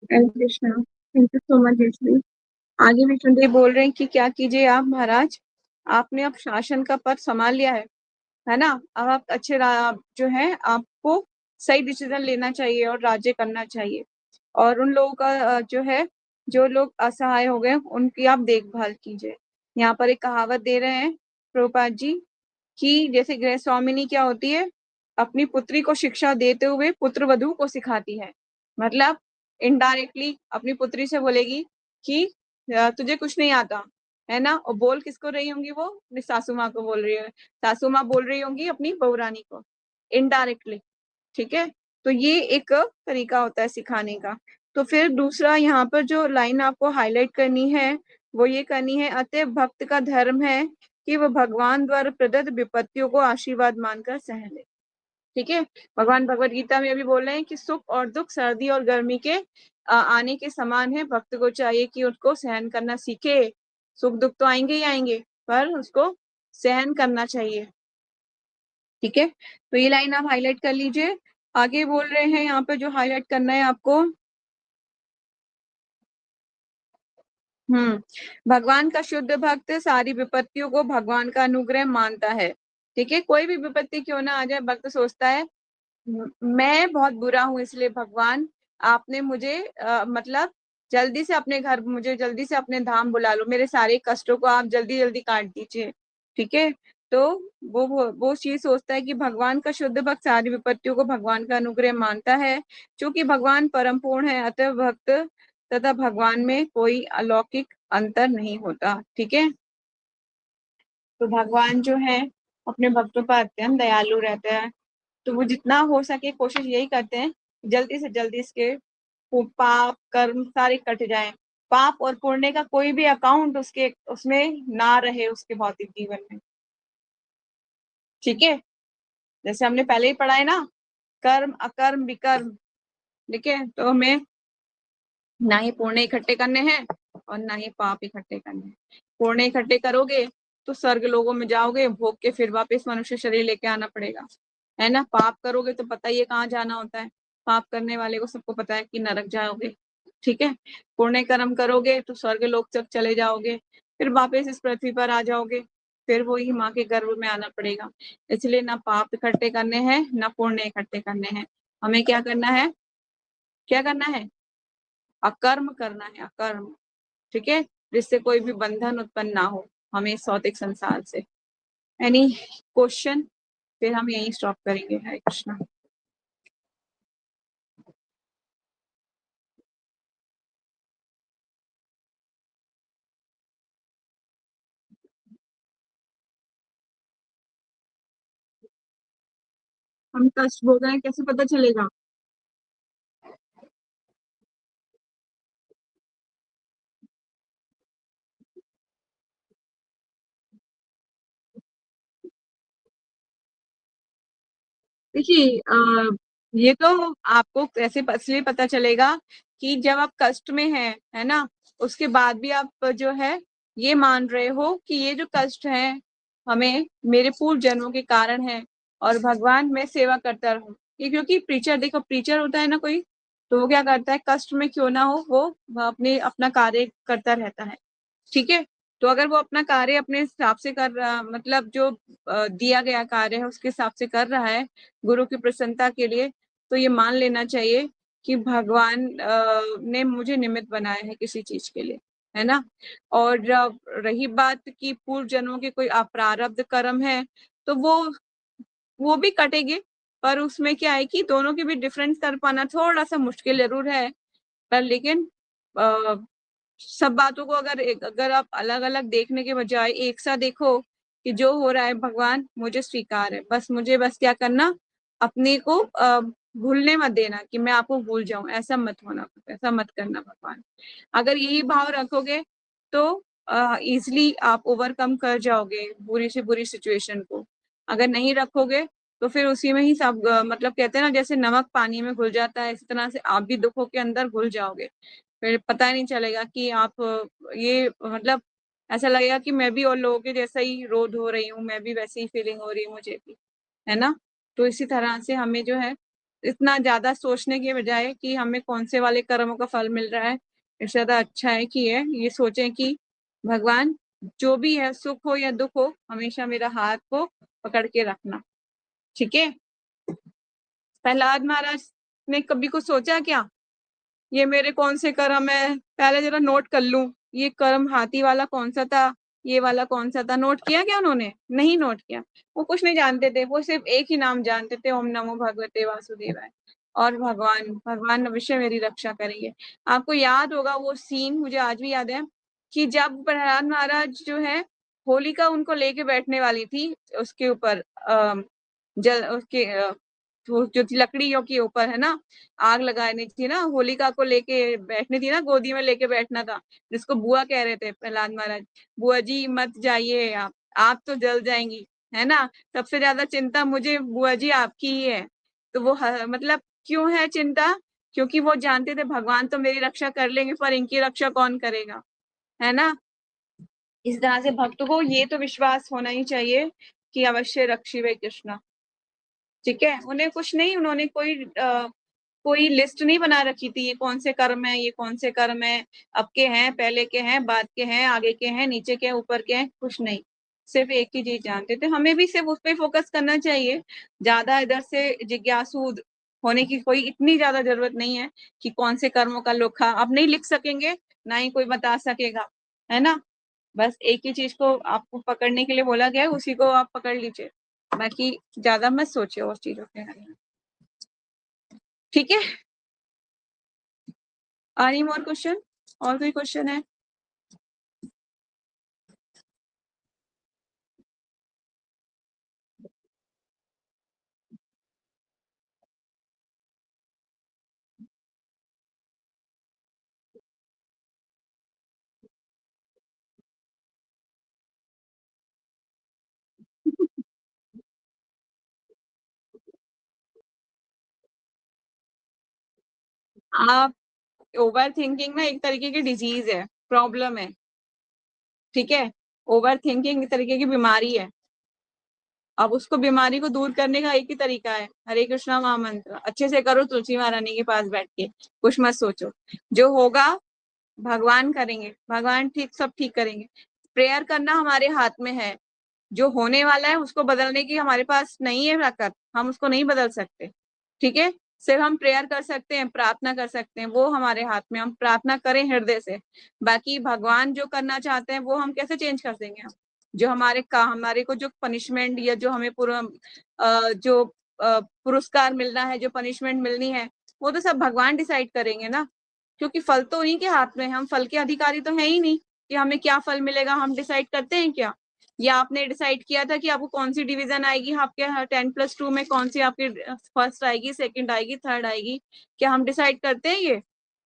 Hare Krishna, thank you so much Jayashree. आगे विष्णु देव बोल रहे हैं कि क्या कीजिए आप महाराज, आपने अब शासन का पद संभाल लिया है ना। अब आप अच्छे जो है आपको सही डिसीजन लेना चाहिए और राज्य करना चाहिए। और उन लोगों का जो है, जो लोग असहाय हो गए उनकी आप देखभाल कीजिए। यहाँ पर एक कहावत दे रहे हैं प्रभुपाद जी कि जैसे गृह स्वामिनी क्या होती है, अपनी पुत्री को शिक्षा देते हुए पुत्र वधू को सिखाती है। मतलब इनडायरेक्टली अपनी पुत्री से बोलेगी कि तुझे कुछ नहीं आता है ना, और बोल किसको रही होंगी, वो अपनी सासू माँ को बोल रही है, सासू माँ बोल रही होंगी अपनी बहू रानी को इनडायरेक्टली। ठीक है, तो ये एक तरीका होता है सिखाने का। तो फिर दूसरा यहाँ पर जो लाइन आपको हाईलाइट करनी है वो ये करनी है, अतः भक्त का धर्म है कि वह भगवान द्वारा प्रदत्त विपत्तियों को आशीर्वाद मानकर सह ले। ठीक है, भगवान भगवत गीता में अभी बोल रहे हैं कि सुख और दुख सर्दी और गर्मी के आने के समान है। भक्त को चाहिए कि उसको सहन करना सीखे। सुख दुख तो आएंगे ही आएंगे, पर उसको सहन करना चाहिए। ठीक है, तो ये लाइन आप हाईलाइट कर लीजिए। आगे बोल रहे हैं यहाँ पे जो हाईलाइट करना है आपको, भगवान का शुद्ध भक्त सारी विपत्तियों को भगवान का अनुग्रह मानता है। ठीक है, कोई भी विपत्ति क्यों ना आ जाए, भक्त सोचता है मैं बहुत बुरा हूं, इसलिए भगवान आपने मुझे मतलब जल्दी से अपने घर, मुझे जल्दी से अपने धाम बुला लो, मेरे सारे कष्टों को आप जल्दी जल्दी काट दीजिए। ठीक है, तो वो चीज सोचता है कि भगवान का शुद्ध भक्त सारी विपत्तियों को भगवान का अनुग्रह मानता है। क्योंकि भगवान परम पूर्ण है, अतः भक्त तथा भगवान में कोई अलौकिक अंतर नहीं होता। ठीक है, तो भगवान जो है अपने भक्तों पर अत्यंत दयालु रहता है। तो वो जितना हो सके कोशिश यही करते हैं जल्दी से जल्दी इसके पाप कर्म सारे कट जाएं, पाप और पुण्य का कोई भी अकाउंट उसके उसमें ना रहे उसके भौतिक जीवन में। ठीक है, जैसे हमने पहले ही पढ़ा है ना, कर्म अकर्म विकर्म। ठीक है, तो हमें ना ही पुण्य इकट्ठे करने हैं और ना ही पाप इकट्ठे करने हैं। पुण्य इकट्ठे करोगे तो स्वर्ग लोगों में जाओगे, भोग के फिर वापस मनुष्य शरीर लेके आना पड़ेगा, है ना। पाप करोगे तो पता ही है कहाँ जाना होता है, पाप करने वाले को सबको पता है कि नरक जाओगे। ठीक है, पुण्य कर्म करोगे तो स्वर्ग लोक तक चले जाओगे, फिर वापस इस पृथ्वी पर आ जाओगे, फिर वही माँ के गर्भ में आना पड़ेगा। इसलिए ना पाप इकट्ठे करने हैं ना पुण्य इकट्ठे करने हैं। हमें क्या करना है, क्या करना है, अकर्म करना है, अकर्म। ठीक है, जिससे कोई भी बंधन उत्पन्न ना हो हमें भौतिक संसार से। एनी क्वेश्चन, फिर हम यहीं स्टॉप करेंगे। हरे कृष्णा। हम कष्ट भोग रहे हैं कैसे पता चलेगा। देखिए ये तो आपको कैसे इसलिए पता चलेगा कि जब आप कष्ट में हैं, है ना, उसके बाद भी आप जो है ये मान रहे हो कि ये जो कष्ट है हमें मेरे पूर्व जन्मों के कारण है, और भगवान मैं सेवा करता रहूं। ये क्योंकि प्रीचर, देखो प्रीचर होता है ना कोई, तो वो क्या करता है, कष्ट में क्यों ना हो वो अपने अपना कार्य करता रहता है। ठीक है, तो अगर वो अपना कार्य अपने हिसाब से कर रहा, मतलब जो दिया गया कार्य है उसके हिसाब से कर रहा है गुरु की प्रसन्नता के लिए, तो ये मान लेना चाहिए कि भगवान ने मुझे निमित्त बनाया है किसी चीज के लिए, है ना। और जब रही बात कि पूर्व जन्मों के कोई अप्रारब्ध कर्म है, तो वो भी कटेंगे, पर उसमें क्या है कि दोनों के भी डिफरेंस कर पाना थोड़ा सा मुश्किल जरूर है। पर लेकिन सब बातों को अगर आप अलग अलग देखने के बजाय एक सा देखो कि जो हो रहा है भगवान मुझे स्वीकार है, बस मुझे बस क्या करना, अपने को भूलने मत देना कि मैं आपको भूल जाऊं, ऐसा मत होना, ऐसा मत करना भगवान। अगर यही भाव रखोगे तो इजिली आप ओवरकम कर जाओगे बुरी से बुरी सिचुएशन को। अगर नहीं रखोगे तो फिर उसी में ही सब मतलब कहते हैं ना, जैसे नमक पानी में घुल जाता है, इस तरह से आप भी दुखों के अंदर घुल जाओगे। फिर पता नहीं चलेगा कि आप ये मतलब ऐसा लगेगा कि मैं भी और लोगों के जैसा ही रो धो रही हूँ, मैं भी वैसी ही फीलिंग हो रही है मुझे भी, है ना। तो इसी तरह से हमें जो है इतना ज्यादा सोचने के बजाय कि हमें कौन से वाले कर्मों का फल मिल रहा है, इससे ज्यादा अच्छा है कि ये सोचें कि भगवान जो भी है, सुख हो या दुख हो, हमेशा मेरा हाथ को पकड़ के रखना। ठीक है। प्रहलाद महाराज ने कभी कुछ सोचा क्या, ये मेरे कौन से कर्म है, पहले जरा नोट कर लूं, ये कर्म हाथी वाला कौन सा था, ये वाला कौन सा था, नोट किया क्या उन्होंने? नहीं नोट किया। वो कुछ नहीं जानते थे, वो सिर्फ एक ही नाम जानते थे, ओम नमो भगवते वासुदेवाय। और भगवान भगवान अवश्य मेरी रक्षा करेंगे। आपको याद होगा वो सीन, मुझे आज भी याद है, कि जब प्रहलाद महाराज जो है, होलिका उनको लेके बैठने वाली थी उसके ऊपर, जल उसके जो लकड़ियों के ऊपर है ना, आग लगानी थी ना, होलिका को लेके बैठनी थी ना, गोदी में लेके बैठना था, जिसको बुआ कह रहे थे प्रहलाद महाराज। बुआ जी मत जाइए, आप तो जल जाएंगी, है ना। सबसे ज्यादा चिंता मुझे बुआ जी आपकी ही है। तो वो मतलब क्यों है चिंता? क्योंकि वो जानते थे भगवान तो मेरी रक्षा कर लेंगे, पर इनकी रक्षा कौन करेगा, है ना। इस तरह से भक्त को ये तो विश्वास होना ही चाहिए कि अवश्य रक्षिवे कृष्णा। ठीक है। उन्हें कुछ नहीं, उन्होंने कोई लिस्ट नहीं बना रखी थी, ये कौन से कर्म है, ये कौन से कर्म है, अब के हैं, पहले के हैं, बाद के हैं, आगे के हैं, नीचे के हैं, ऊपर के हैं, कुछ नहीं। सिर्फ एक ही चीज जानते थे। हमें भी सिर्फ उस पर फोकस करना चाहिए। ज्यादा इधर से जिज्ञासु होने की कोई इतनी ज्यादा जरूरत नहीं है कि कौन से कर्मों का लेखा आप नहीं लिख सकेंगे, ना ही कोई बता सकेगा, है ना। बस एक ही चीज को आपको पकड़ने के लिए बोला गया है, उसी को आप पकड़ लीजिए, बाकी ज्यादा मत सोचिए उस चीजों के बारे में। ठीक है। Any more question? और कोई क्वेश्चन है? आप ओवर थिंकिंग ना एक तरीके की डिजीज है, प्रॉब्लम है। ठीक है। ओवर थिंकिंग एक तरीके की बीमारी है। अब उसको, बीमारी को दूर करने का एक ही तरीका है, हरे कृष्णा महामंत्र अच्छे से करो, तुलसी महारानी के पास बैठ के, कुछ मत सोचो। जो होगा भगवान करेंगे, भगवान ठीक सब ठीक करेंगे। प्रेयर करना हमारे हाथ में है। जो होने वाला है उसको बदलने की हमारे पास नहीं है ताकत, हम उसको नहीं बदल सकते। ठीक है। सिर्फ हम प्रेयर कर सकते हैं, प्रार्थना कर सकते हैं, वो हमारे हाथ में, हम प्रार्थना करें हृदय से। बाकी भगवान जो करना चाहते हैं वो हम कैसे चेंज कर देंगे? हम जो हमारे को जो पनिशमेंट या जो हमें पूरा जो पुरस्कार मिलना है, जो पनिशमेंट मिलनी है, वो तो सब भगवान डिसाइड करेंगे ना। क्योंकि फल तो उन्हीं के हाथ में है, हम फल के अधिकारी तो है ही नहीं कि हमें क्या फल मिलेगा हम डिसाइड करते हैं क्या? या आपने डिसाइड किया था कि आपको कौन सी डिवीजन आएगी, आपके 10+2 में कौन सी आपकी फर्स्ट आएगी, सेकंड आएगी, थर्ड आएगी? क्या हम डिसाइड करते हैं? ये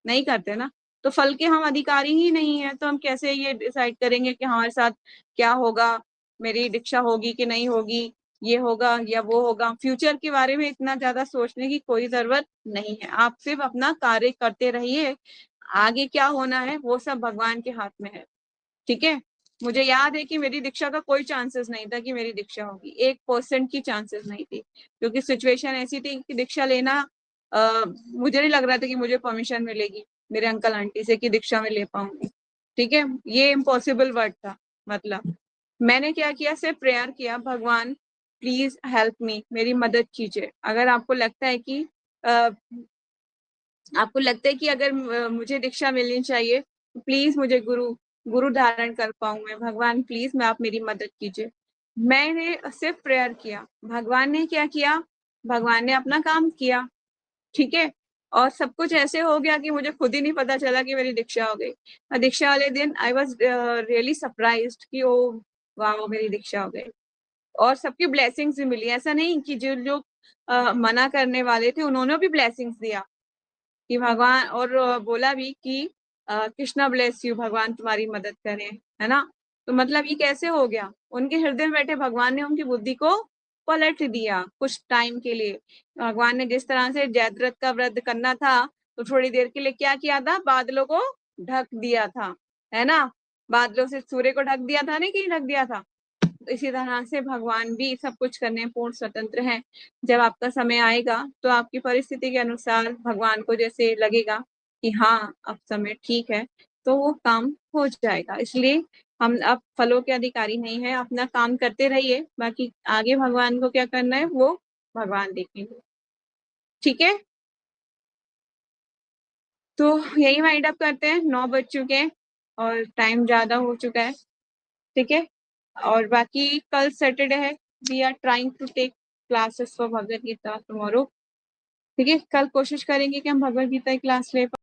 नहीं करते ना। तो फल के हम अधिकारी ही नहीं है, तो हम कैसे ये डिसाइड करेंगे कि हमारे साथ क्या होगा, मेरी दीक्षा होगी कि नहीं होगी, ये होगा या वो होगा? फ्यूचर के बारे में इतना ज्यादा सोचने की कोई जरूरत नहीं है। आप सिर्फ अपना कार्य करते रहिए, आगे क्या होना है वो सब भगवान के हाथ में है। ठीक है। मुझे याद है कि मेरी दीक्षा का कोई चांसेस नहीं था कि मेरी दीक्षा होगी, 1% की चांसेस नहीं थी, क्योंकि सिचुएशन ऐसी थी कि दीक्षा लेना, मुझे नहीं लग रहा था कि मुझे परमिशन मिलेगी मेरे अंकल आंटी से कि दीक्षा में ले पाऊंगी। ठीक है। ये इम्पॉसिबल वर्ड था। मतलब मैंने क्या किया, सिर्फ प्रेयर किया, भगवान प्लीज हेल्प मी, मेरी मदद कीजिए। अगर आपको लगता है कि अगर मुझे दीक्षा मिलनी चाहिए, तो प्लीज मुझे गुरु धारण कर पाऊं मैं, भगवान प्लीज मैं, आप मेरी मदद कीजिए। मैंने सिर्फ प्रेयर किया, भगवान ने क्या किया? भगवान ने अपना काम किया। ठीक है। और सब कुछ ऐसे हो गया कि मुझे खुद ही नहीं पता चला कि मेरी दीक्षा हो गई। दीक्षा वाले दिन आई वॉज रियली सरप्राइज्ड कि ओ वाह मेरी दीक्षा हो गई। और सबकी ब्लेसिंग्स भी मिली, ऐसा नहीं कि जो लोग मना करने वाले थे उन्होंने भी ब्लेसिंग्स दिया कि भगवान, और बोला भी कि कृष्णा ब्लेस यू, भगवान तुम्हारी मदद करें, है ना। तो मतलब ये कैसे हो गया? उनके हृदय में बैठे भगवान ने उनकी बुद्धि को पलट दिया कुछ टाइम के लिए। भगवान ने जिस तरह से जयद्रथ का व्रत करना था, तो थोड़ी देर के लिए क्या किया था, बादलों को ढक दिया था, है ना। बादलों से सूर्य को ढक दिया था, नहीं कहीं ढक दिया था, इसी तरह से भगवान भी सब कुछ करने में पूर्ण स्वतंत्र हैं। जब आपका समय आएगा तो आपकी परिस्थिति के अनुसार भगवान को जैसे लगेगा कि हाँ, अब समय ठीक है, तो वो काम हो जाएगा। इसलिए हम अब फलों के अधिकारी नहीं हैं, अपना काम करते रहिए, बाकी आगे भगवान को क्या करना है वो भगवान देखेंगे। ठीक है? तो यही वाइंड अप करते हैं, 9 बज चुके हैं और टाइम ज़्यादा हो चुका है, ठीक है? और बाकी कल सैटरडे है, we are trying to take classes for Bhagavad Gita tomorrow, ठीक है? कल कोशिश करेंगे कि हम भगवद गीता की क्लास ले